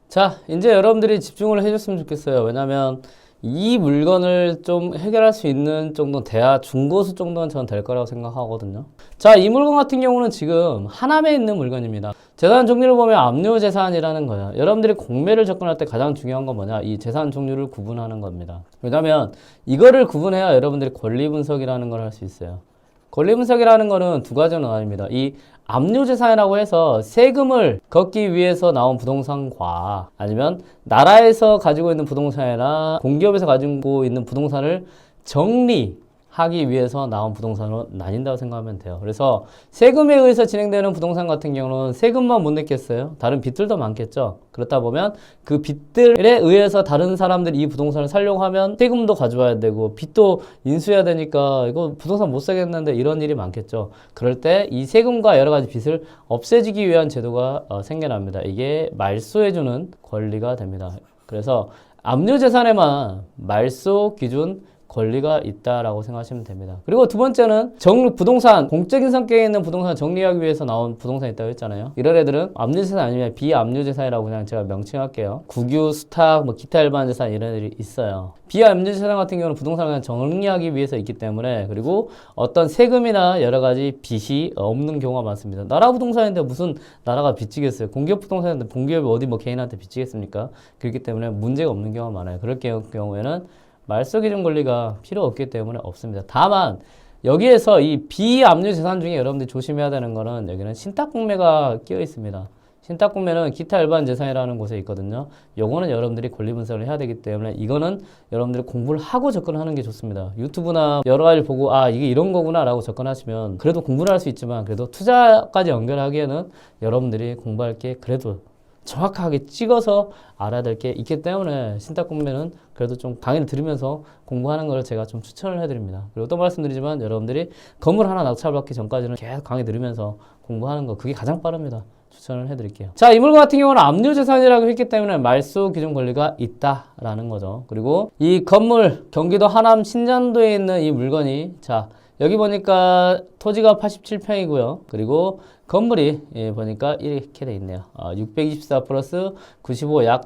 자, 이제 여러분들이 집중을 해줬으면 좋겠어요. 왜냐면 이 물건을 좀 해결할 수 있는 정도 돼야 중고수 정도는 저는 될 거라고 생각하거든요. 자, 이 물건 같은 경우는 지금 하남에 있는 물건입니다. 재산 종류를 보면 압류재산이라는 거예요. 여러분들이 공매를 접근할 때 가장 중요한 건 뭐냐? 이 재산 종류를 구분하는 겁니다. 왜냐면 이거를 구분해야 여러분들이 권리 분석이라는 걸 할 수 있어요. 권리 분석이라는 거는 두 가지는 아닙니다. 이 압류재산이라고 해서 세금을 걷기 위해서 나온 부동산과 아니면 나라에서 가지고 있는 부동산이나 공기업에서 가지고 있는 부동산을 정리하기 위해서 나온 부동산으로 나뉜다고 생각하면 돼요. 그래서 세금에 의해서 진행되는 부동산 같은 경우는 세금만 못 냈겠어요? 다른 빚들도 많겠죠? 그렇다 보면 그 빚들에 의해서 다른 사람들이 이 부동산을 살려고 하면 세금도 가져와야 되고 빚도 인수해야 되니까 이거 부동산 못 사겠는데 이런 일이 많겠죠. 그럴 때 이 세금과 여러 가지 빚을 없애주기 위한 제도가 생겨납니다. 이게 말소해주는 권리가 됩니다. 그래서 압류재산에만 말소 기준 권리가 있다라고 생각하시면 됩니다. 그리고 두 번째는 부동산, 공적인 성격에 있는 부동산을 정리하기 위해서 나온 부동산이 있다고 했잖아요. 이런 애들은 압류재산 아니면 비압류재산이라고 그냥 제가 명칭할게요. 국유, 수탁, 뭐 기타 일반 재산 이런 애들이 있어요. 비압류재산 같은 경우는 부동산을 그냥 정리하기 위해서 있기 때문에 그리고 어떤 세금이나 여러 가지 빚이 없는 경우가 많습니다. 나라 부동산인데 무슨 나라가 빚지겠어요? 공기업 부동산인데 공기업이 어디 뭐 개인한테 빚지겠습니까? 그렇기 때문에 문제가 없는 경우가 많아요. 그럴 경우에는 말소 기준 권리가 필요 없기 때문에 없습니다. 다만 여기에서 이 비압류 재산 중에 여러분들이 조심해야 되는 거는 여기는 신탁공매가 끼어 있습니다. 신탁공매는 기타 일반 재산이라는 곳에 있거든요. 요거는 여러분들이 권리 분석을 해야 되기 때문에 이거는 여러분들이 공부를 하고 접근하는 게 좋습니다. 유튜브나 여러 가지를 보고 아 이게 이런 거구나 라고 접근하시면 그래도 공부를 할 수 있지만 그래도 투자까지 연결하기에는 여러분들이 공부할 게 그래도 정확하게 찍어서 알아야 될 게 있기 때문에 신탁공매는 그래도 좀 강의를 들으면서 공부하는 걸 제가 좀 추천을 해드립니다. 그리고 또 말씀드리지만 여러분들이 건물 하나 낙찰받기 전까지는 계속 강의 들으면서 공부하는 거 그게 가장 빠릅니다. 추천을 해드릴게요. 자, 이 물건 같은 경우는 압류재산이라고 했기 때문에 말소 기준 권리가 있다라는 거죠. 그리고 이 건물 경기도 하남 신전도에 있는 이 물건이 자 여기 보니까 토지가 87평이고요. 그리고 건물이 보니까 이렇게 돼 있네요. 624 플러스 95 약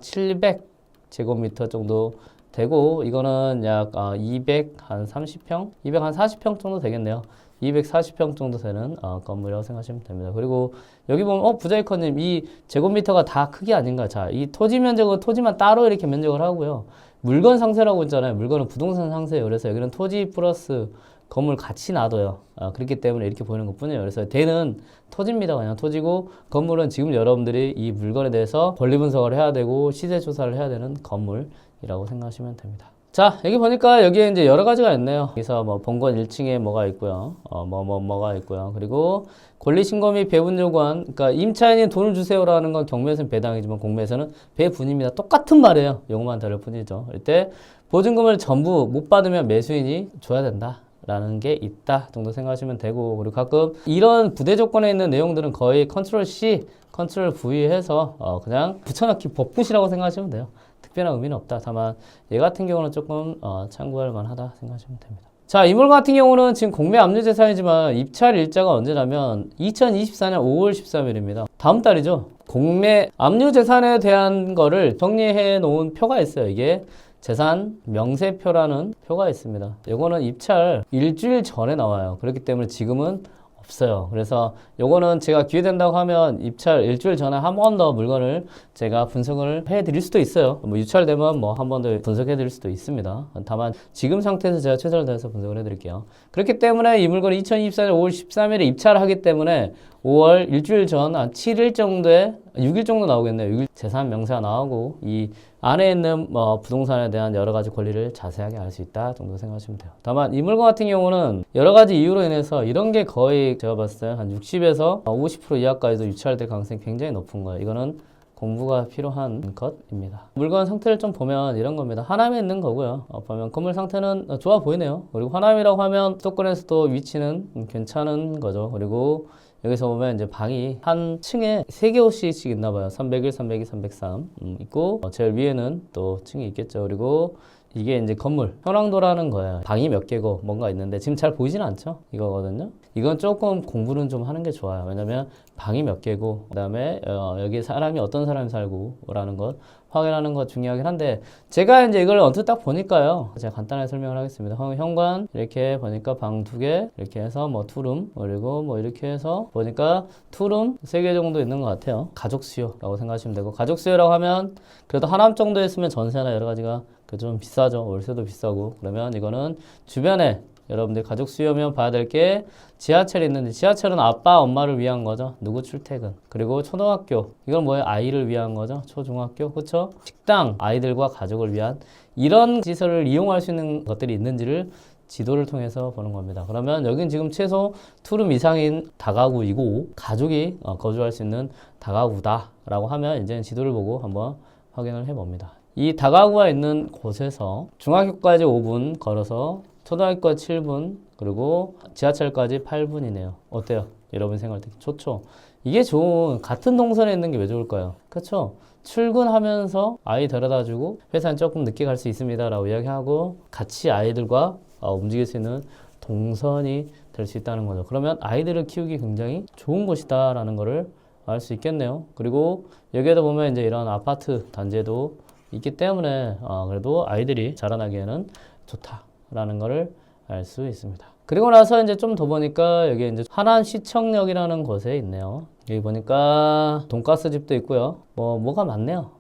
700제곱미터 정도 되고 이거는 약 230평? 240평 정도 되겠네요. 240평 정도 되는 건물이라고 생각하시면 됩니다. 그리고 여기 보면 부자이커님 이 제곱미터가 다 크기 아닌가? 자, 이 토지 면적은 토지만 따로 이렇게 면적을 하고요. 물건 상세라고 있잖아요. 물건은 부동산 상세예요. 그래서 여기는 토지 플러스 건물 같이 놔둬요. 그렇기 때문에 이렇게 보이는 것 뿐이에요. 그래서 대는 토지입니다. 그냥 토지고 건물은 지금 여러분들이 이 물건에 대해서 권리 분석을 해야 되고 시세 조사를 해야 되는 건물이라고 생각하시면 됩니다. 자, 여기 보니까 여기에 이제 여러 가지가 있네요. 여기서 뭐 본건 1층에 뭐가 있고요. 뭐가 있고요. 그리고 권리신고 및 배분 요구안, 그러니까 임차인이 돈을 주세요라는 건 경매에서는 배당이지만 공매에서는 배분입니다. 똑같은 말이에요. 요것만 다를 뿐이죠. 이때 보증금을 전부 못 받으면 매수인이 줘야 된다. 라는 게 있다 정도 생각하시면 되고 그리고 가끔 이런 부대 조건에 있는 내용들은 거의 컨트롤 C, 컨트롤 V 해서 그냥 붙여넣기 복붙이라고 생각하시면 돼요. 특별한 의미는 없다. 다만 얘 같은 경우는 조금 참고할 만하다 생각하시면 됩니다. 자, 이 물건 같은 경우는 지금 공매 압류재산이지만 입찰 일자가 언제냐면 2024년 5월 13일입니다. 다음 달이죠. 공매 압류재산에 대한 거를 정리해 놓은 표가 있어요. 이게 재산 명세표라는 표가 있습니다. 이거는 입찰 일주일 전에 나와요. 그렇기 때문에 지금은 없어요. 그래서 요거는 제가 기회 된다고 하면 입찰 일주일 전에 한 번 더 물건을 제가 분석을 해 드릴 수도 있어요. 뭐 유찰되면 뭐 한 번 더 분석해 드릴 수도 있습니다. 다만 지금 상태에서 제가 최선을 다해서 분석을 해 드릴게요. 그렇기 때문에 이 물건이 2024년 5월 13일에 입찰을 하기 때문에 5월 일주일 전 한 7일 정도에 6일 정도 나오겠네요. 6일 재산 명세가 나오고 이 안에 있는 부동산에 대한 여러 가지 권리를 자세하게 알 수 있다 정도 생각하시면 돼요. 다만 이 물건 같은 경우는 여러 가지 이유로 인해서 이런 게 거의 제가 봤을 때 한 60에서 50% 이하까지도 유찰될 가능성이 굉장히 높은 거예요. 이거는 공부가 필요한 것입니다. 물건 상태를 좀 보면 이런 겁니다. 하남에 있는 거고요. 보면 건물 상태는 좋아 보이네요. 그리고 하남이라고 하면 수도권에서도 위치는 괜찮은 거죠. 그리고 여기서 보면 이제 방이 한 층에 3개 호씩씩 있나 봐요. 301, 302, 303 있고 제일 위에는 또 층이 있겠죠. 그리고 이게 이제 건물 현황도라는 거예요. 방이 몇 개고 뭔가 있는데 지금 잘 보이진 않죠? 이거거든요. 이건 조금 공부는 좀 하는 게 좋아요. 왜냐면 방이 몇 개고 그다음에 여기 사람이 어떤 사람이 살고 라는 것 확인하는 것 중요하긴 한데, 제가 이제 이걸 언뜻 딱 보니까요, 제가 간단하게 설명을 하겠습니다. 현관 이렇게 보니까 방 2개 이렇게 해서 뭐 투룸, 그리고 뭐 이렇게 해서 보니까 투룸 3개 정도 있는 것 같아요. 가족 수요라고 생각하시면 되고, 가족 수요라고 하면 그래도 하남 정도 있으면 전세나 여러 가지가 좀 비싸죠. 월세도 비싸고. 그러면 이거는 주변에 여러분들 가족 수요면 봐야 될 게 지하철이 있는데, 지하철은 아빠 엄마를 위한 거죠. 누구 출퇴근. 그리고 초등학교, 이건 뭐예요? 아이를 위한 거죠. 초중학교, 그렇죠? 식당, 아이들과 가족을 위한 이런 시설을 이용할 수 있는 것들이 있는지를 지도를 통해서 보는 겁니다. 그러면 여긴 지금 최소 투룸 이상인 다가구이고 가족이 거주할 수 있는 다가구다라고 하면 이제 지도를 보고 한번 확인을 해봅니다. 이 다가구가 있는 곳에서 중학교까지 5분 걸어서 초등학교까지 7분, 그리고 지하철까지 8분이네요. 어때요? 여러분 생각할 때 좋죠? 이게 좋은, 같은 동선에 있는 게 왜 좋을까요? 그렇죠? 출근하면서 아이 데려다주고 회사는 조금 늦게 갈 수 있습니다 라고 이야기하고 같이 아이들과 움직일 수 있는 동선이 될 수 있다는 거죠. 그러면 아이들을 키우기 굉장히 좋은 곳이다 라는 거를 알 수 있겠네요. 그리고 여기에도 보면 이제 이런 아파트 단지도 있기 때문에 그래도 아이들이 자라나기에는 좋다라는 거를 알 수 있습니다. 그리고 나서 이제 좀 더 보니까 여기 이제 하남시청역이라는 곳에 있네요. 여기 보니까 돈가스 집도 있고요. 뭐가 많네요.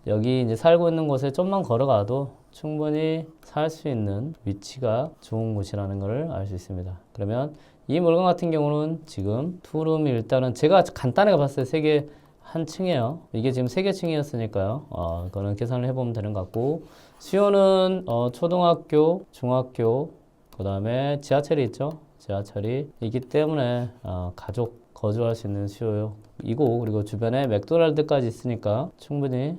여기 이제 살고 있는 곳에 좀만 걸어가도 충분히 살 수 있는 위치가 좋은 곳이라는 것을 알 수 있습니다. 그러면 이 물건 같은 경우는 지금 투룸이 일단은 제가 간단하게 봤을 때 3개 한 층이에요. 이게 지금 3개 층이었으니까요. 그거는 계산을 해보면 되는 것 같고, 수요는 초등학교, 중학교, 그 다음에 지하철이 있죠. 지하철이 있기 때문에 가족 거주할 수 있는 수요이고, 그리고 주변에 맥도날드까지 있으니까 충분히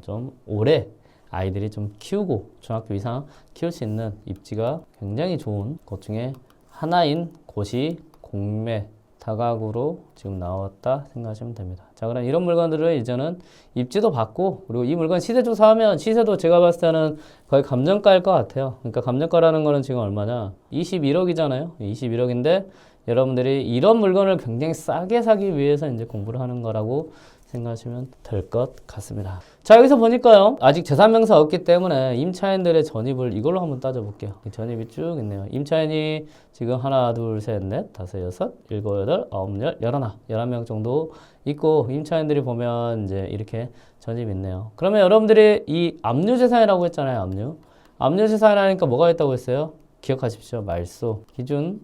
좀 오래 아이들이 좀 키우고 중학교 이상 키울 수 있는 입지가 굉장히 좋은 곳 중에 하나인 곳이 공매 다가구로 지금 나왔다 생각하시면 됩니다. 자, 그럼 이런 물건들을 이제는 입지도 받고, 그리고 이 물건 시세 조사하면 시세도 제가 봤을 때는 거의 감정가일 것 같아요. 그러니까 감정가라는 거는 지금 얼마냐? 21억이잖아요. 21억인데 여러분들이 이런 물건을 굉장히 싸게 사기 위해서 이제 공부를 하는 거라고 생각하시면 될 것 같습니다. 자, 여기서 보니까요, 아직 재산명사 없기 때문에 임차인들의 전입을 이걸로 한번 따져볼게요. 전입이 쭉 있네요. 임차인이 지금 하나, 둘, 셋, 넷, 다섯, 여섯, 일곱, 여덟, 아홉, 열, 11명 정도 있고, 임차인들이 보면 이제 이렇게 전입이 있네요. 그러면 여러분들이 이 압류재산이라고 했잖아요. 압류재산이라니까 뭐가 있다고 했어요? 기억하십시오. 말소, 기준,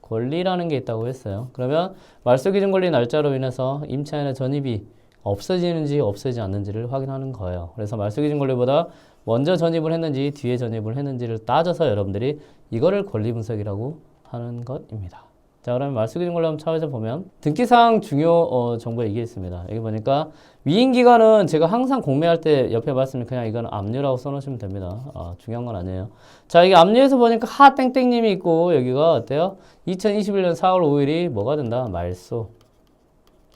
권리라는 게 있다고 했어요. 그러면 말소 기준 권리 날짜로 인해서 임차인의 전입이 없어지는지 없어지지 않는지를 확인하는 거예요. 그래서 말소 기준 권리보다 먼저 전입을 했는지 뒤에 전입을 했는지를 따져서 여러분들이 이거를 권리 분석이라고 하는 것입니다. 자, 그러면 말소 기준 권리 한번 찾아서 보면 등기사항 중요 정보에 이게 있습니다. 여기 보니까 위임기간은 제가 항상 공매할 때 옆에 말씀이 그냥 이건 압류라고 써놓으시면 됩니다. 중요한 건 아니에요. 자, 이게 압류에서 보니까 하땡땡님이 있고, 여기가 어때요? 2021년 4월 5일이 뭐가 된다? 말소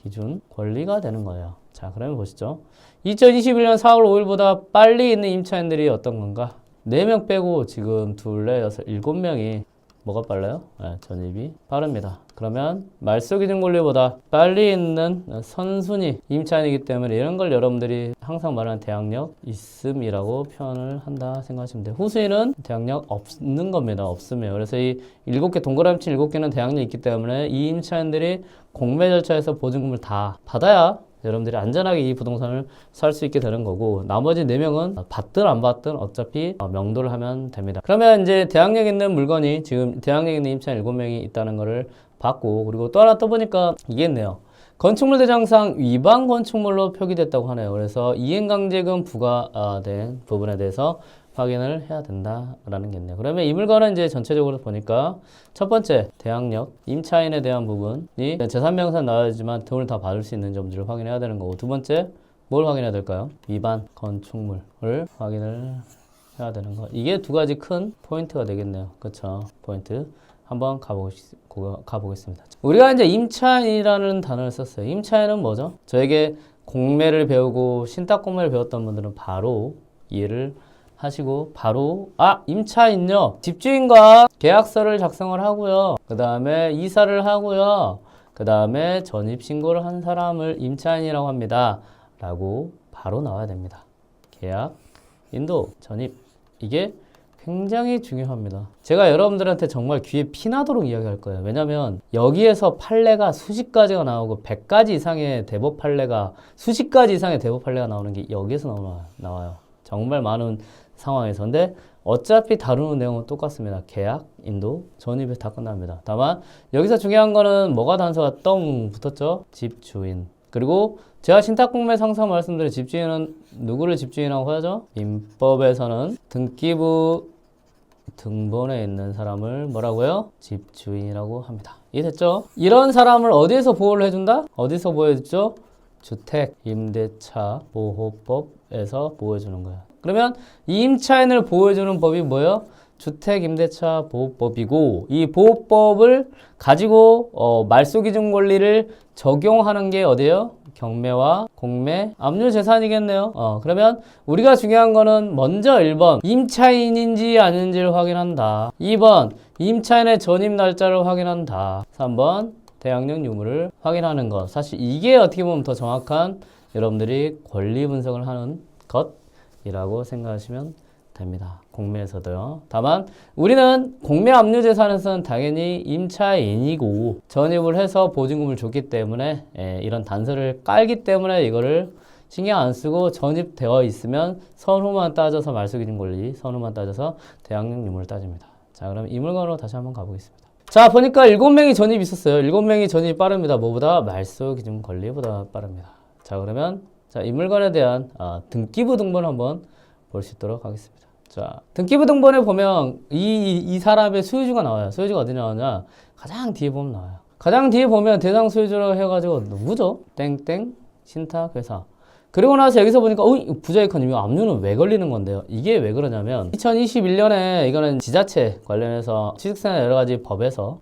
기준 권리가 되는 거예요. 자, 그러면 보시죠. 2021년 4월 5일보다 빨리 있는 임차인들이 어떤 건가? 4명 빼고 지금 2, 4, 6, 7명이 뭐가 빨라요? 전입이 빠릅니다. 그러면 말소 기준 권리보다 빨리 있는 선순위 임차인이기 때문에 이런 걸 여러분들이 항상 말하는 대항력 있음이라고 표현을 한다 생각하시면 돼요. 후순위는 대항력 없는 겁니다. 없으면. 그래서 이 7개 동그라미 친 7개는 대항력이 있기 때문에 이 임차인들이 공매 절차에서 보증금을 다 받아야 여러분들이 안전하게 이 부동산을 살 수 있게 되는 거고, 나머지 4명은 받든 안 받든 어차피 명도를 하면 됩니다. 그러면 이제 대항력 있는 물건이 지금 대항력 있는 임차인 7명이 있다는 거를 봤고, 그리고 또 하나 또 보니까 이게 있네요. 건축물 대장상 위반 건축물로 표기됐다고 하네요. 그래서 이행강제금 부과된 부분에 대해서 확인을 해야 된다라는 게 있네요. 그러면 이 물건은 이제 전체적으로 보니까 첫 번째 대항력, 임차인에 대한 부분이 재산명산 나와야지만 돈을 다 받을 수 있는 점들을 확인해야 되는 거고, 두 번째 뭘 확인해야 될까요? 위반 건축물을 확인을 해야 되는 거. 이게 두 가지 큰 포인트가 되겠네요. 그렇죠? 포인트. 한번 가보겠습니다. 우리가 이제 임차인이라는 단어를 썼어요. 임차인은 뭐죠? 저에게 공매를 배우고 신탁공매를 배웠던 분들은 바로 이해를 하시고 바로 임차인요. 집주인과 계약서를 작성을 하고요. 그 다음에 이사를 하고요. 그 다음에 전입신고를 한 사람을 임차인이라고 합니다. 라고 바로 나와야 됩니다. 계약, 인도, 전입. 이게 굉장히 중요합니다. 제가 여러분들한테 정말 귀에 피나도록 이야기할 거예요. 왜냐면 여기에서 판례가 수십 가지가 나오고 100가지 이상의 대법 판례가 수십 가지 이상의 대법 판례가 나오는 게 여기에서 나와요. 정말 많은 상황에서. 근데 어차피 다루는 내용은 똑같습니다. 계약, 인도, 전입에 다 끝납니다. 다만 여기서 중요한 거는 뭐가 단서가 똥 붙었죠? 집주인. 그리고 제가 신탁공매 상상 말씀드린 집주인은 누구를 집주인이라고 하죠? 민법에서는 등기부 등본에 있는 사람을 뭐라고요? 집주인이라고 합니다. 이해됐죠? 이런 사람을 어디에서 보호를 해준다? 어디서 보호해주죠? 주택 임대차 보호법에서 보호해주는 거야. 그러면 이 임차인을 보호해주는 법이 뭐예요? 주택임대차 보호법이고, 이 보호법을 가지고 말소기준 권리를 적용하는 게 어디예요? 경매와 공매, 압류재산이겠네요. 그러면 우리가 중요한 거는 먼저 1번 임차인인지 아닌지를 확인한다. 2번 임차인의 전입 날짜를 확인한다. 3번 대항력 유무를 확인하는 것. 사실 이게 어떻게 보면 더 정확한 여러분들이 권리 분석을 하는 것이라고 생각하시면 됩니다. 공매에서도요. 다만 우리는 공매 압류재산에서는 당연히 임차인이고 전입을 해서 보증금을 줬기 때문에 이런 단서를 깔기 때문에 이거를 신경 안 쓰고 전입되어 있으면 선후만 따져서 말소기준 권리, 선후만 따져서 대항력 유무를 따집니다. 자, 그럼 이 물건으로 다시 한번 가보겠습니다. 자, 보니까 7명이 전입이 있었어요. 7명이 전입이 빠릅니다. 뭐보다? 말소기준 권리보다 빠릅니다. 자, 그러면 이 물건에 대한 등기부 등본 한번 볼 수 있도록 하겠습니다. 자, 등기부 등본에 보면 이 사람의 소유주가 나와요. 소유주가 어디 나오냐? 가장 뒤에 보면 나와요. 가장 뒤에 보면 대상 소유주라고 해가지고 누구죠? 땡땡 신탁회사. 그리고 나서 여기서 보니까 부자이컨님 압류는 왜 걸리는 건데요? 이게 왜 그러냐면 2021년에 이거는 지자체 관련해서 취득세나 여러 가지 법에서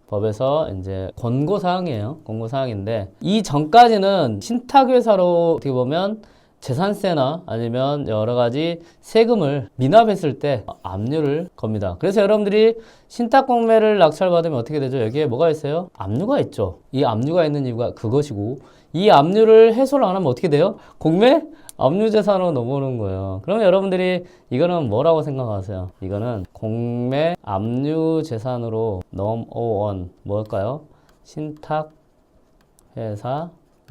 이제 권고사항이에요. 권고사항인데 이 전까지는 신탁회사로 어떻게 보면 재산세나 아니면 여러 가지 세금을 미납했을 때 압류를 겁니다. 그래서 여러분들이 신탁공매를 낙찰받으면 어떻게 되죠? 여기에 뭐가 있어요? 압류가 있죠. 이 압류가 있는 이유가 그것이고, 이 압류를 해소를 안 하면 어떻게 돼요? 공매? 압류재산으로 넘어오는 거예요. 그러면 여러분들이 이거는 뭐라고 생각하세요? 이거는 공매 압류재산으로 넘어온 뭘까요? 신탁회사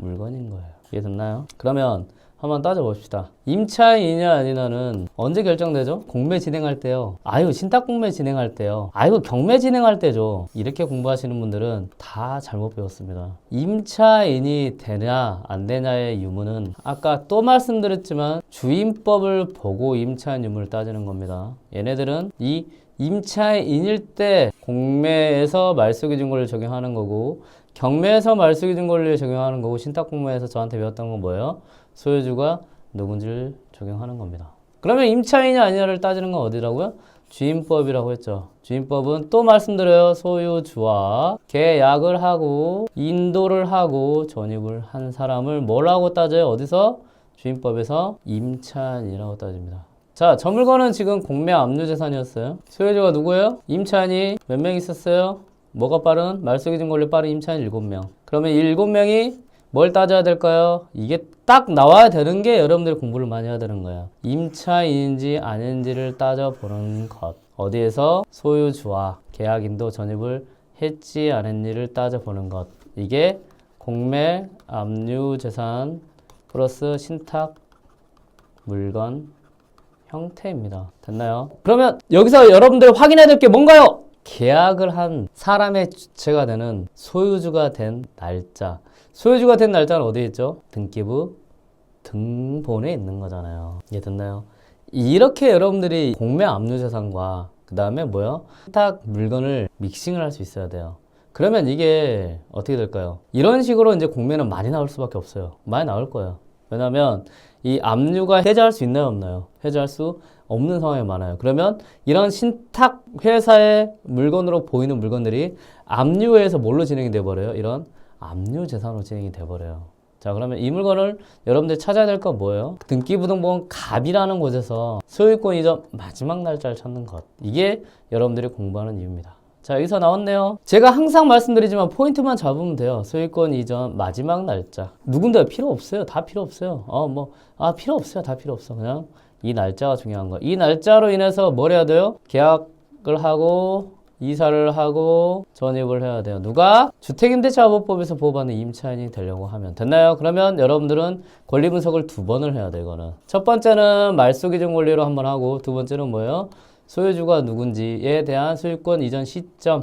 물건인 거예요. 이해됐나요? 그러면 한번 따져봅시다. 임차인이냐 아니냐는 언제 결정되죠? 공매 진행할 때요. 신탁공매 진행할 때요. 경매 진행할 때죠. 이렇게 공부하시는 분들은 다 잘못 배웠습니다. 임차인이 되냐 안 되냐의 유무는 아까 또 말씀드렸지만 주임법을 보고 임차인 유무를 따지는 겁니다. 얘네들은 이 임차인일 때 공매에서 말소기준 권리를 적용하는 거고, 경매에서 말소기준 권리를 적용하는 거고, 신탁공매에서 저한테 배웠던 건 뭐예요? 소유주가 누군지를 적용하는 겁니다. 그러면 임차인이 아니냐를 따지는 건 어디라고요? 주임법이라고 했죠. 주임법은 또 말씀드려요. 소유주와 계약을 하고 인도를 하고 전입을 한 사람을 뭐라고 따져요? 어디서? 주임법에서 임차인이라고 따집니다. 자, 저 물건은 지금 공매 압류재산이었어요. 소유주가 누구예요? 임차인이 몇 명 있었어요? 뭐가 빠른? 말소기준 권리 빠른 임차인 7명. 그러면 7명이 뭘 따져야 될까요? 이게 딱 나와야 되는 게 여러분들이 공부를 많이 해야 되는 거예요. 임차인인지 아닌지를 따져보는 것. 어디에서? 소유주와 계약인도 전입을 했지 않았니를 따져보는 것. 이게 공매 압류재산 플러스 신탁 물건 형태입니다. 됐나요? 그러면 여기서 여러분들 확인해야 될 게 뭔가요? 계약을 한 사람의 주체가 되는 소유주가 된 날짜. 소유주가 된 날짜는 어디에 있죠? 등기부 등본에 있는 거잖아요. 이해 됐나요? 이렇게 여러분들이 공매 압류재산과 그 다음에 뭐요? 신탁 물건을 믹싱을 할 수 있어야 돼요. 그러면 이게 어떻게 될까요? 이런 식으로 이제 공매는 많이 나올 수밖에 없어요. 많이 나올 거예요. 왜냐면 이 압류가 해제할 수 있나요, 없나요? 해제할 수 없는 상황이 많아요. 그러면 이런 신탁 회사의 물건으로 보이는 물건들이 압류에서 뭘로 진행이 돼버려요? 이런 압류 재산으로 진행이 돼버려요. 자, 그러면 이 물건을 여러분들이 찾아야 될 건 뭐예요? 등기부등본 갑이라는 곳에서 소유권 이전 마지막 날짜를 찾는 것. 이게 여러분들이 공부하는 이유입니다. 자, 여기서 나왔네요. 제가 항상 말씀드리지만 포인트만 잡으면 돼요. 소유권 이전 마지막 날짜. 누군데 필요 없어요. 다 필요 없어요. 필요 없어요. 다 필요 없어. 그냥 이 날짜가 중요한 거예요. 이 날짜로 인해서 뭘 해야 돼요? 계약을 하고 이사를 하고 전입을 해야 돼요. 누가? 주택임대차보호법에서 보호받는 임차인이 되려고 하면 됐나요? 그러면 여러분들은 권리분석을 2번을 해야 돼요. 이거는 첫 번째는 말소기준 권리로 한번 하고, 두 번째는 뭐예요? 소유주가 누군지에 대한 소유권 이전 시점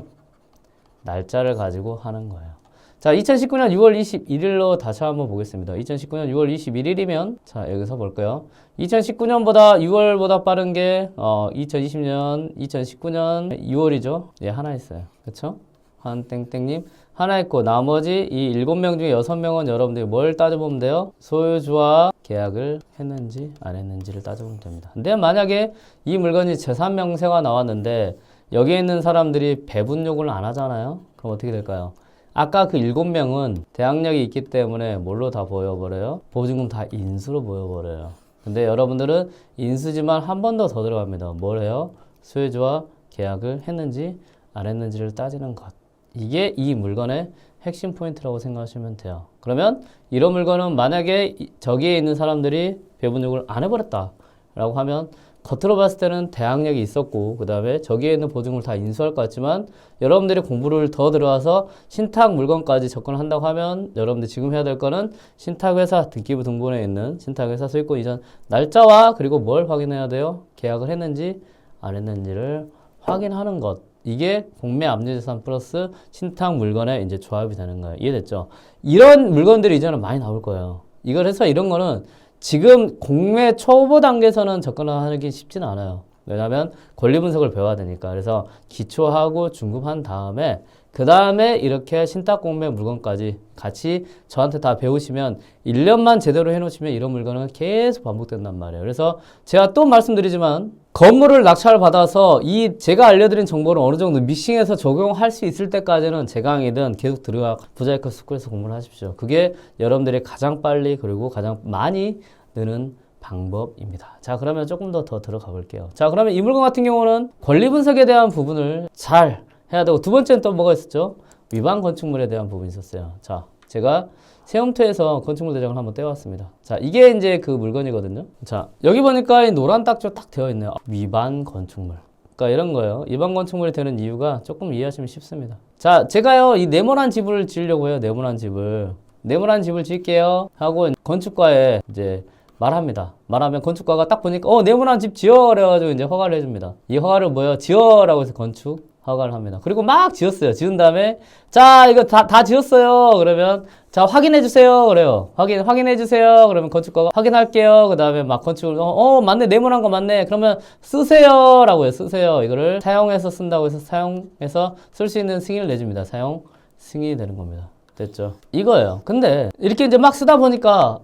날짜를 가지고 하는 거예요. 자, 2019년 6월 21일로 다시 한번 보겠습니다. 2019년 6월 21일이면 자, 여기서 볼까요? 2019년보다 6월보다 빠른 게 2019년 6월이죠. 예, 하나 있어요. 그렇죠? 한 땡땡님 하나 있고, 나머지 이 7명 중에 6명은 여러분들이 뭘 따져보면 돼요? 소유주와 계약을 했는지 안 했는지를 따져보면 됩니다. 근데 만약에 이 물건이 재산명세가 나왔는데 여기에 있는 사람들이 배분 요구를 안 하잖아요? 그럼 어떻게 될까요? 아까 그 7명은 대항력이 있기 때문에 뭘로 다 보여버려요? 보증금 다 인수로 보여버려요. 근데 여러분들은 인수지만 한 번 더 들어갑니다. 뭘 해요? 소유주와 계약을 했는지 안 했는지를 따지는 것. 이게 이 물건의 핵심 포인트라고 생각하시면 돼요. 그러면 이런 물건은 만약에 저기에 있는 사람들이 배분 요구를 안 해버렸다 라고 하면 겉으로 봤을 때는 대항력이 있었고, 그 다음에 저기에 있는 보증금을 다 인수할 것 같지만 여러분들이 공부를 더 들어와서 신탁 물건까지 접근을 한다고 하면 여러분들 지금 해야 될 거는 신탁회사 등기부 등본에 있는 신탁회사 소유권 이전 날짜와 그리고 뭘 확인해야 돼요? 계약을 했는지 안 했는지를 확인하는 것. 이게 공매 압류재산 플러스 신탁 물건의 이제 조합이 되는 거예요. 이해됐죠? 이런 물건들이 이제는 많이 나올 거예요. 이걸 해서 이런 거는 지금 공매 초보 단계에서는 접근하기 쉽지는 않아요. 왜냐하면 권리 분석을 배워야 되니까. 그래서 기초하고 중급한 다음에 그 다음에 이렇게 신탁 공매 물건까지 같이 저한테 다 배우시면 1년만 제대로 해놓으시면 이런 물건은 계속 반복된단 말이에요. 그래서 제가 또 말씀드리지만 건물을 낙찰을 받아서 이 제가 알려드린 정보를 어느 정도 믹싱해서 적용할 수 있을 때까지는 제 강의든 계속 들어가 부자이커 스쿨에서 공부를 하십시오. 그게 여러분들이 가장 빨리 그리고 가장 많이 느는 방법입니다. 자, 그러면 조금 더 들어가 볼게요. 자, 그러면 이 물건 같은 경우는 권리 분석에 대한 부분을 잘 해야 되고, 두 번째는 또 뭐가 있었죠? 위반 건축물에 대한 부분이 있었어요. 자, 제가 세움터에서 건축물 대장을 한번 떼왔습니다. 자, 이게 이제 그 물건이거든요. 자, 여기 보니까 이 노란 딱지가 딱 되어 있네요. 위반 건축물. 그러니까 이런 거예요. 위반 건축물이 되는 이유가 조금 이해하시면 쉽습니다. 자, 제가요, 이 네모난 집을 지으려고 해요. 네모난 집을 지을게요 하고 건축가에 이제 말하면 건축가가 딱 보니까 네모난 집 지어 그래가지고 이제 허가를 해줍니다. 이 허가를 뭐예요? 지어라고 해서 건축 허가를 합니다. 그리고 막 지었어요. 지은 다음에 자, 이거 다 지었어요. 그러면 자, 확인해 주세요. 그래요. 확인해 주세요. 그러면 건축가가 확인할게요. 그 다음에 막 건축을 맞네. 네모난 거 맞네. 그러면 쓰세요. 라고 해요. 쓰세요. 이거를 사용해서 쓴다고 해서 사용해서 쓸 수 있는 승인을 내줍니다. 사용 승인이 되는 겁니다. 됐죠? 이거예요. 근데 이렇게 이제 막 쓰다 보니까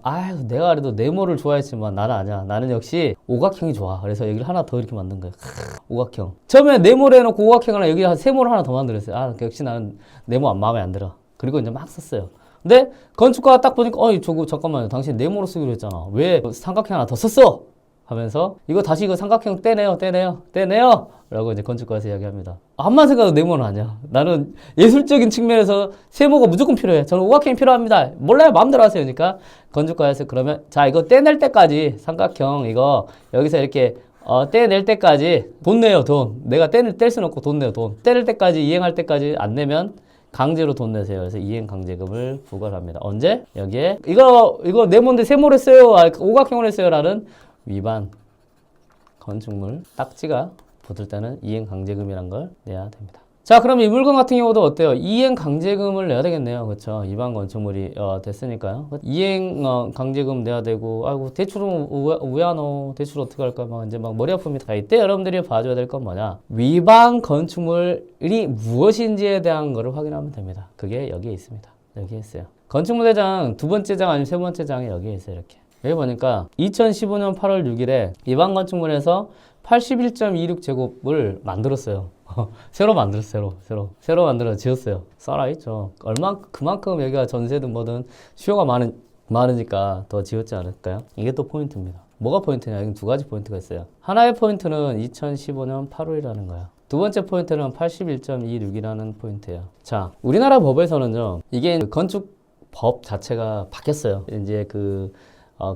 내가 그래도 네모를 좋아했지만 나는 아니야. 나는 역시 오각형이 좋아. 그래서 여기를 하나 더 이렇게 만든 거예요. 오각형. 처음에 네모를 해놓고 오각형을 여기 세모를 하나 더 만들었어요. 역시 나는 네모 마음에 안 들어. 그리고 이제 막 썼어요. 근데 건축가가 딱 보니까 저거 잠깐만요. 당신 네모로 쓰기로 했잖아. 왜 삼각형 하나 더 썼어? 하면서 이거 삼각형 떼내요 라고 이제 건축가에서 이야기합니다. 암만 생각해도 네모는 아니야. 나는 예술적인 측면에서 세모가 무조건 필요해. 저는 오각형이 필요합니다. 몰라요. 마음대로 하세요. 그러니까 건축가에서 그러면 자, 이거 떼낼 때까지 삼각형 이거 여기서 이렇게 떼낼 때까지 돈 내요. 돈. 내가 뗄 수는 없고 돈 내요. 돈. 떼낼 때까지 이행할 때까지 안 내면 강제로 돈 내세요. 그래서 이행 강제금을 부과를 합니다. 언제? 여기에 이거 네모인데 세모로 했어요. 오각형으로 했어요. 라는 위반 건축물 딱지가 붙을 때는 이행 강제금이란 걸 내야 됩니다. 자, 그럼 이 물건 같은 경우도 어때요? 이행 강제금을 내야 되겠네요. 그렇죠? 위반 건축물이 됐으니까요. 이행 강제금 내야 되고, 대출은 왜 안 오? 대출 어떻게 할까? 이제 머리 아픕니다. 자, 이때 여러분들이 봐줘야 될 건 뭐냐? 위반 건축물이 무엇인지에 대한 거를 확인하면 됩니다. 그게 여기에 있습니다. 여기에 있어요. 건축물 대장 두 번째 장 아니면 세 번째 장에 여기에 있어요. 이렇게. 여기 보니까 2015년 8월 6일에 위반 건축물에서 81.26제곱을 만들었어요. 새로 만들었어요. 새로 만들어 지었어요. 살아있죠. 그만큼 여기가 전세든 뭐든 수요가 많은 많으니까 더 지었지 않을까요? 이게 또 포인트입니다. 뭐가 포인트냐? 여기 두 가지 포인트가 있어요. 하나의 포인트는 2015년 8월이라는 거야. 두 번째 포인트는 81.26이라는 포인트예요. 자, 우리나라 법에서는요, 이게 건축법 자체가 바뀌었어요. 이제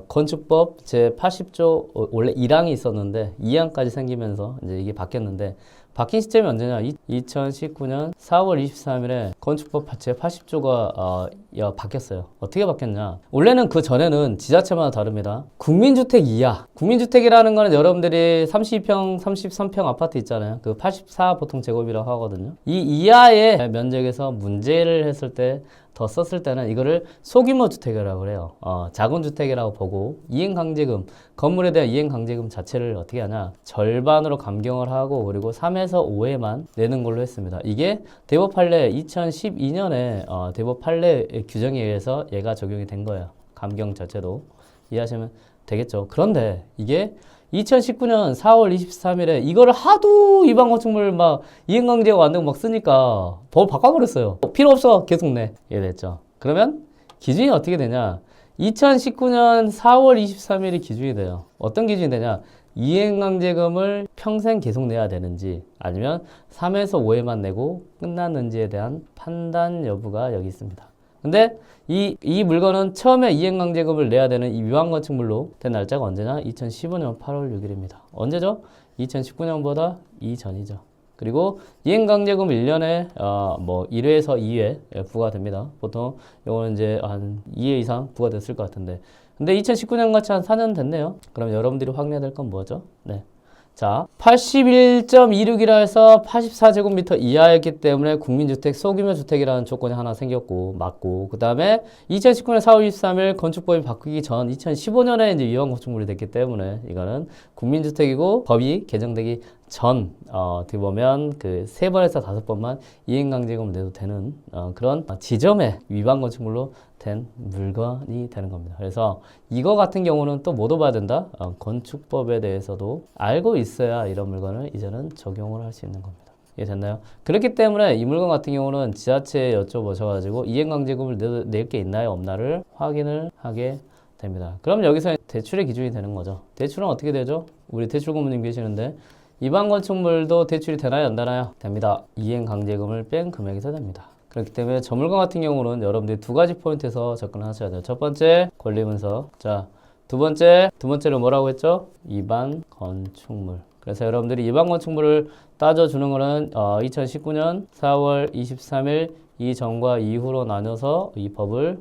건축법 제80조 원래 1항이 있었는데 2항까지 생기면서 이제 이게 바뀌었는데 바뀐 시점이 언제냐? 2019년 4월 23일에 건축법 제80조가 바뀌었어요. 어떻게 바뀌었냐? 원래는 그 전에는 지자체마다 다릅니다. 국민주택 이하. 국민주택이라는 거는 여러분들이 32평, 33평 아파트 있잖아요. 그 84 보통 제곱이라고 하거든요. 이 이하의 면적에서 문제를 했을 때 더 썼을 때는 이거를 소규모 주택이라고 그래요. 작은 주택이라고 보고 이행강제금, 건물에 대한 이행강제금 자체를 어떻게 하냐? 절반으로 감경을 하고 그리고 3에서 5회만 내는 걸로 했습니다. 이게 대법 판례 2012년에 대법 판례 규정에 의해서 얘가 적용이 된 거예요. 감경 자체도 이해하시면 되겠죠. 그런데 이게 2019년 4월 23일에 이거를 하도 일반 건축물 막 이행강제가 안 되고 막 쓰니까 법 바꿔버렸어요. 필요 없어. 계속 내. 이해됐죠? 그러면 기준이 어떻게 되냐? 2019년 4월 23일이 기준이 돼요. 어떤 기준이 되냐? 이행강제금을 평생 계속 내야 되는지 아니면 3에서 5회만 내고 끝났는지에 대한 판단 여부가 여기 있습니다. 근데 이 물건은 처음에 이행강제금을 내야 되는 이 위반건축물로 된 날짜가 언제냐? 2015년 8월 6일입니다. 언제죠? 2019년보다 이전이죠. 그리고 이행강제금 1년에 1회에서 2회 부과됩니다. 보통 이거는 이제 한 2회 이상 부과됐을 것 같은데 근데 2019년 같이 한 4년 됐네요. 그럼 여러분들이 확인해야 될 건 뭐죠? 네. 자, 81.26이라 해서 84제곱미터 이하였기 때문에 국민주택 소규모 주택이라는 조건이 하나 생겼고 맞고 그 다음에 2019년 4월 23일 건축법이 바뀌기 전 2015년에 이제 위반 건축물이 됐기 때문에 이거는 국민주택이고 법이 개정되기 전 어떻게 보면 그 3번에서 5번만 이행강제금을 내도 되는 그런 지점의 위반 건축물로 된 물건이 되는 겁니다. 그래서 이거 같은 경우는 또 뭐 봐야 된다? 건축법에 대해서도 알고 있어야 이런 물건을 이제는 적용을 할 수 있는 겁니다. 이해됐나요? 그렇기 때문에 이 물건 같은 경우는 지자체에 여쭤보셔가지고 이행강제금을 낼 게 있나요? 없나를 확인을 하게 됩니다. 그럼 여기서 대출의 기준이 되는 거죠. 대출은 어떻게 되죠? 우리 대출고문님 계시는데 일반 건축물도 대출이 되나요? 안 되나요? 됩니다. 이행강제금을 뺀 금액에서 됩니다. 그렇기 때문에 저 물건 같은 경우는 여러분들이 두 가지 포인트에서 접근을 하셔야 돼요. 첫 번째, 권리문서. 자, 두 번째로 뭐라고 했죠? 일반 건축물. 그래서 여러분들이 일반 건축물을 따져주는 거는 2019년 4월 23일 이전과 이후로 나눠서 이 법을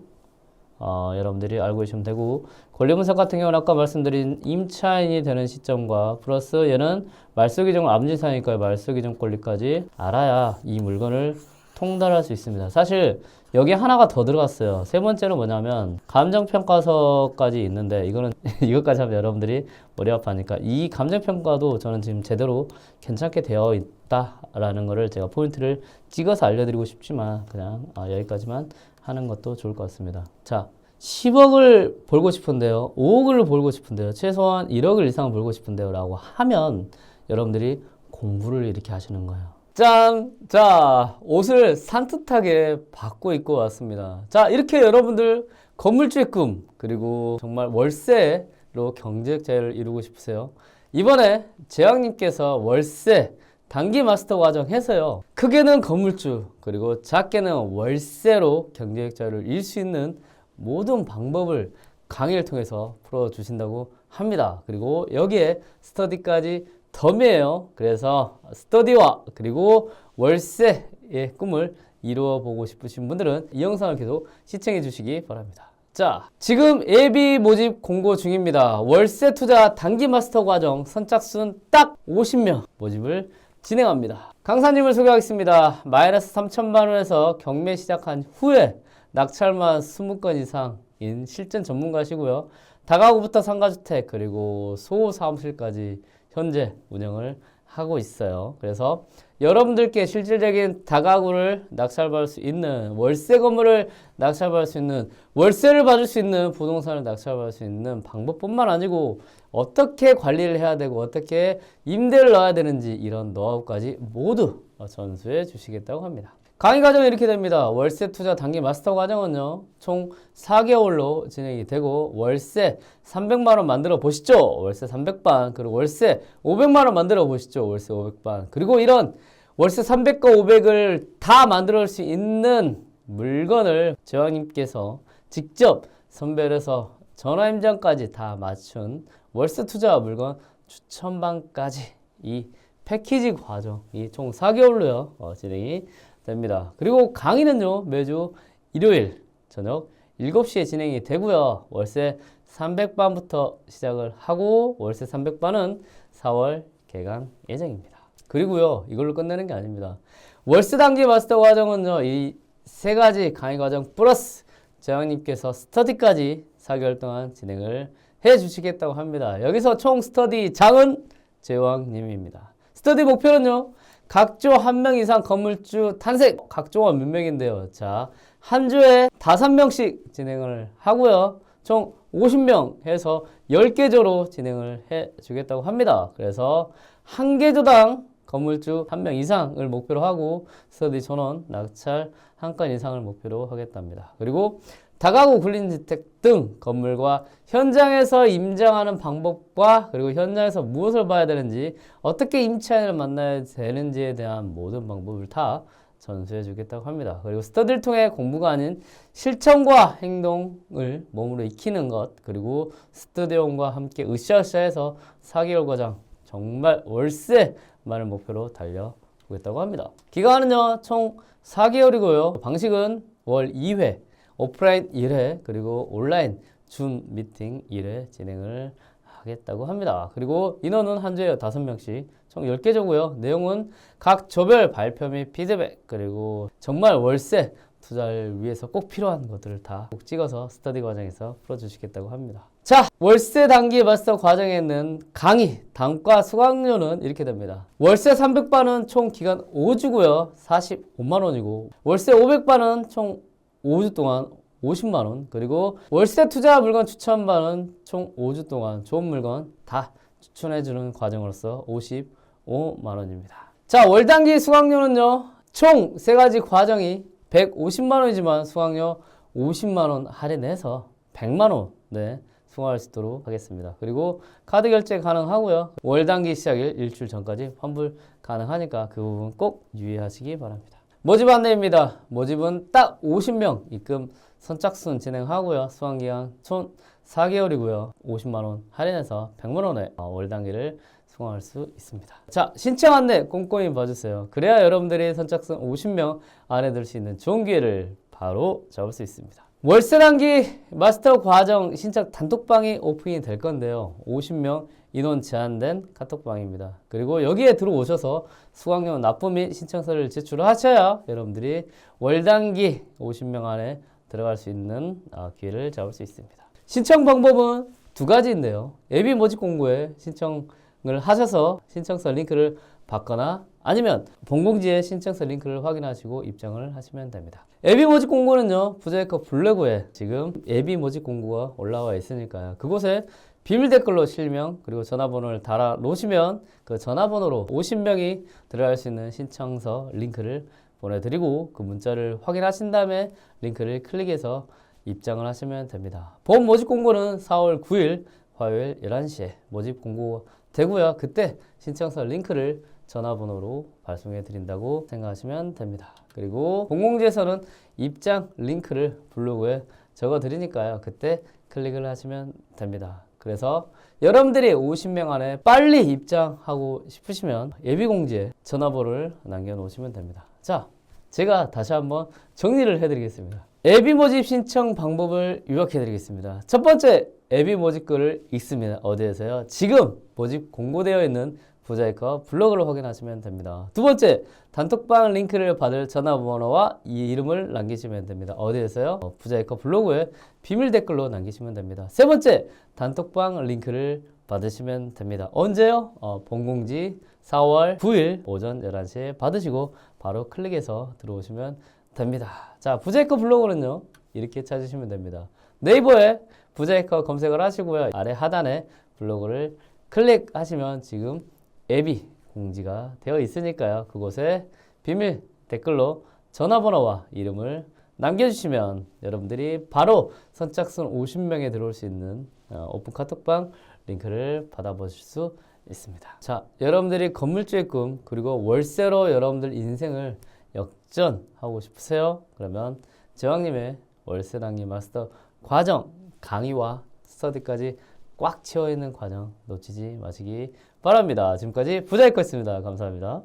여러분들이 알고 계시면 되고 권리문서 같은 경우는 아까 말씀드린 임차인이 되는 시점과 플러스 얘는 말소기준 암진사니까 말소기준 권리까지 알아야 이 물건을 통달할 수 있습니다. 사실 여기 하나가 더 들어갔어요. 세 번째는 뭐냐면 감정평가서까지 있는데 이거는 이것까지 하면 여러분들이 머리 아파하니까 이 감정평가도 저는 지금 제대로 괜찮게 되어 있다라는 거를 제가 포인트를 찍어서 알려드리고 싶지만 그냥 여기까지만 하는 것도 좋을 것 같습니다. 자, 10억을 벌고 싶은데요. 5억을 벌고 싶은데요. 최소한 1억을 이상 벌고 싶은데요. 라고 하면 여러분들이 공부를 이렇게 하시는 거예요. 짠! 자, 옷을 산뜻하게 바꿔 입고 왔습니다. 자, 이렇게 여러분들 건물주의 꿈, 그리고 정말 월세로 경제적 자유를 이루고 싶으세요? 이번에 재학님께서 월세 단기 마스터 과정 해서요. 크게는 건물주, 그리고 작게는 월세로 경제적 자유를 이룰 수 있는 모든 방법을 강의를 통해서 풀어주신다고 합니다. 그리고 여기에 스터디까지 덤이에요. 그래서 스터디와 그리고 월세의 꿈을 이루어 보고 싶으신 분들은 이 영상을 계속 시청해 주시기 바랍니다. 자, 지금 예비 모집 공고 중입니다. 월세 투자 단기 마스터 과정 선착순 딱 50명 모집을 진행합니다. 강사님을 소개하겠습니다. 마이너스 3천만 원에서 경매 시작한 후에 낙찰만 20건 이상인 실전 전문가시고요. 다가구부터 상가주택 그리고 소사무실까지 현재 운영을 하고 있어요. 그래서 여러분들께 실질적인 다가구를 낙찰받을 수 있는 월세 건물을 낙찰받을 수 있는 월세를 받을 수 있는 부동산을 낙찰받을 수 있는 방법뿐만 아니고 어떻게 관리를 해야 되고 어떻게 임대를 넣어야 되는지 이런 노하우까지 모두 전수해 주시겠다고 합니다. 강의 과정은 이렇게 됩니다. 월세 투자 단기 마스터 과정은요, 총 4개월로 진행이 되고, 월세 300만원 만들어 보시죠. 월세 300반. 그리고 월세 500만원 만들어 보시죠. 월세 500반. 그리고 이런 월세 300과 500을 다 만들 수 있는 물건을 제왕님께서 직접 선별해서 전화임장까지 다 맞춘 월세 투자 물건 추천반까지 이 패키지 과정이 총 4개월로요, 진행이 됩니다. 그리고 강의는요, 매주 일요일 저녁 7시에 진행이 되고요. 월세 300반부터 시작을 하고 월세 300반은 4월 개강 예정입니다. 그리고요, 이걸로 끝내는 게 아닙니다. 월세 단기 마스터 과정은요, 이 세 가지 강의 과정 플러스 제왕님께서 스터디까지 4개월 동안 진행을 해 주시겠다고 합니다. 여기서 총 스터디장은 제왕님입니다. 스터디 목표는요, 각조 1명 이상 건물주 탄생. 각조가 몇 명인데요. 자, 한 조에 5명씩 진행을 하고요. 총 50명 해서 10개조로 진행을 해 주겠다고 합니다. 그래서 한 개조당 건물주 1명 이상을 목표로 하고 스터디 전원, 낙찰 1건 이상을 목표로 하겠답니다. 그리고 다가구 굴림주택 등 건물과 현장에서 임장하는 방법과 그리고 현장에서 무엇을 봐야 되는지 어떻게 임차인을 만나야 되는지에 대한 모든 방법을 다 전수해 주겠다고 합니다. 그리고 스터디를 통해 공부가 아닌 실천과 행동을 몸으로 익히는 것, 그리고 스터디원과 함께 으쌰으쌰해서 4개월 과정 정말 월세만을 목표로 달려보겠다고 합니다. 기간은요, 총 4개월이고요. 방식은 월 2회, 오프라인 1회, 그리고 온라인 줌 미팅 1회 진행을 하겠다고 합니다. 그리고 인원은 한 주에 5명씩, 총 10개조고요. 내용은 각 조별 발표 및 피드백, 그리고 정말 월세 투자를 위해서 꼭 필요한 것들을 다 꼭 찍어서 스터디 과정에서 풀어주시겠다고 합니다. 자, 월세 단기 마스터 과정에는 강의, 단과 수강료는 이렇게 됩니다. 월세 300반은 총 기간 5주고요. 45만원이고, 월세 500반은 총 5주 동안 50만원, 그리고 월세 투자 물건 추천반은 총 5주 동안 좋은 물건 다 추천해주는 과정으로서 55만원입니다. 자, 월단기 수강료는요, 총 3가지 과정이 150만원이지만 수강료 50만원 할인해서 100만원 네, 수강할 수 있도록 하겠습니다. 그리고 카드 결제 가능하고요. 월단기 시작일 일주일 전까지 환불 가능하니까 그 부분 꼭 유의하시기 바랍니다. 모집 안내입니다. 모집은 딱 50명 입금 선착순 진행하고요. 수강기간 총 4개월이고요. 50만원 할인해서 100만원에 월단기를 수강할 수 있습니다. 자, 신청 안내 꼼꼼히 봐주세요. 그래야 여러분들이 선착순 50명 안에 들 수 있는 좋은 기회를 바로 잡을 수 있습니다. 월세 단기 마스터 과정 신청 단톡방이 오픈이 될 건데요. 50명 인원 제한된 카톡방입니다. 그리고 여기에 들어오셔서 수강료 납부 및 신청서를 제출하셔야 여러분들이 월단기 50명 안에 들어갈 수 있는 기회를 잡을 수 있습니다. 신청 방법은 2가지인데요. 예비 모집 공고에 신청을 하셔서 신청서 링크를 받거나 아니면 본공지에 신청서 링크를 확인하시고 입장을 하시면 됩니다. 예비 모집 공고는요, 부자이커 블로그에 지금 예비 모집 공고가 올라와 있으니까요. 그곳에 비밀 댓글로 실명 그리고 전화번호를 달아 놓으시면 그 전화번호로 50명이 들어갈 수 있는 신청서 링크를 보내드리고 그 문자를 확인하신 다음에 링크를 클릭해서 입장을 하시면 됩니다. 본 모집 공고는 4월 9일 화요일 11시에 모집 공고가 되고요. 그때 신청서 링크를 전화번호로 발송해 드린다고 생각하시면 됩니다. 그리고 공공지에서는 입장 링크를 블로그에 적어 드리니까요. 그때 클릭을 하시면 됩니다. 그래서 여러분들이 50명 안에 빨리 입장하고 싶으시면 예비공지에 전화번호를 남겨놓으시면 됩니다. 자, 제가 다시 한번 정리를 해드리겠습니다. 예비 모집 신청 방법을 요약해드리겠습니다. 첫 번째, 예비 모집 글을 읽습니다. 어디에서요? 지금 모집 공고되어 있는 부자이커 블로그를 확인하시면 됩니다. 두 번째, 단톡방 링크를 받을 전화번호와 이 이름을 남기시면 됩니다. 어디에서요? 부자이커 블로그에 비밀 댓글로 남기시면 됩니다. 세 번째, 단톡방 링크를 받으시면 됩니다. 언제요? 본공지 4월 9일 오전 11시에 받으시고 바로 클릭해서 들어오시면 됩니다. 자, 부자이커 블로그는요, 이렇게 찾으시면 됩니다. 네이버에 부자이커 검색을 하시고요. 아래 하단에 블로그를 클릭하시면 지금 예비 공지가 되어 있으니까요. 그곳에 비밀 댓글로 전화번호와 이름을 남겨주시면 여러분들이 바로 선착순 50명에 들어올 수 있는 오픈 카톡방 링크를 받아보실 수 있습니다. 자, 여러분들이 건물주의 꿈 그리고 월세로 여러분들 인생을 역전하고 싶으세요? 그러면 제왕님의 월세 낭기 마스터 과정 강의와 스터디까지 꽉 채워있는 과정 놓치지 마시기 바랍니다. 지금까지 부자이코였습니다. 감사합니다.